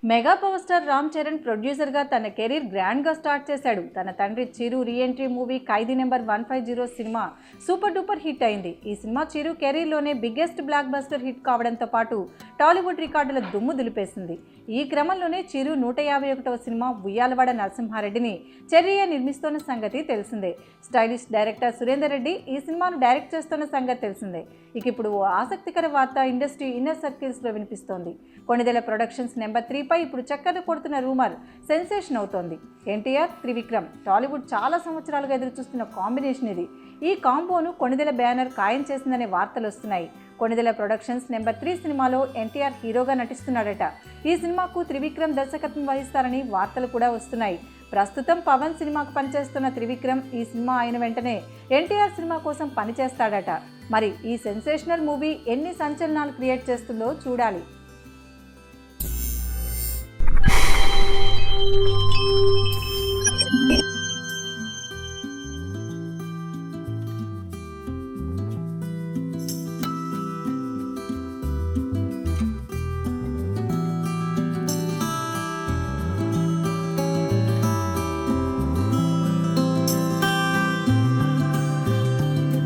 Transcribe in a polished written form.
Mega power star Ram Charan ప్రొడ్యూసర్గా తన career గ్రాండ్గా స్టార్ట్ చేశాడు. తన తండ్రి Chiru reentry movie Khaidi number 150 సినిమా సూపర్ డూపర్ హిట్ అయింది. ఈ సినిమా చిరు కెరీర్లోనే బిగ్గెస్ట్ బ్లాక్ బస్టర్ హిట్ కావడంతో పాటు టాలీవుడ్ రికార్డుల దుమ్ము దులిపేసింది. ఈ క్రమంలోనే చిరు 151వ సినిమా ఉయ్యాలవాడ నరసింహారెడ్డిని చెర్రీయే నిర్మిస్తున్న సంగతి తెలిసిందే. స్టైలిష్ డైరెక్టర్ సురేందర్ రెడ్డి ఈ సినిమాను డైరెక్ట్ చేస్తున్న సంగతి తెలిసిందే. ఇప్పుడు ఓ ఆసక్తికర వార్త ఇండస్ట్రీ ఇన్నర్ సర్కిల్స్లో వినిపిస్తోంది. కొణిదెల ప్రొడక్షన్స్ నెంబర్ 3 పై ఇప్పుడు చక్కర్లు కొడుతున్న రూమర్ సెన్సేషన్ అవుతోంది. ఎన్టీఆర్, త్రివిక్రమ్ టాలీవుడ్ చాలా సంవత్సరాలుగా ఎదురుచూస్తున్న కాంబినేషన్ ఇది. ఈ కాంబోను కొణిదెల బ్యానర్ ఖాయం చేసిందనే వార్తలు వస్తున్నాయి. కొణిదెల ప్రొడక్షన్స్ నెంబర్ 3 సినిమాలో ఎన్టీఆర్ హీరోగా నటిస్తున్నాడట. ఈ సినిమాకు త్రివిక్రమ్ దర్శకత్వం వహిస్తారని వార్తలు కూడా వస్తున్నాయి. ప్రస్తుతం పవన్ సినిమాకు పనిచేస్తున్న త్రివిక్రమ్ ఈ సినిమా అయిన వెంటనే ఎన్టీఆర్ సినిమా కోసం పనిచేస్తాడట. మరి ఈ సెన్సేషనల్ మూవీ ఎన్ని సంచలనాలు క్రియేట్ చేస్తుందో చూడాలి.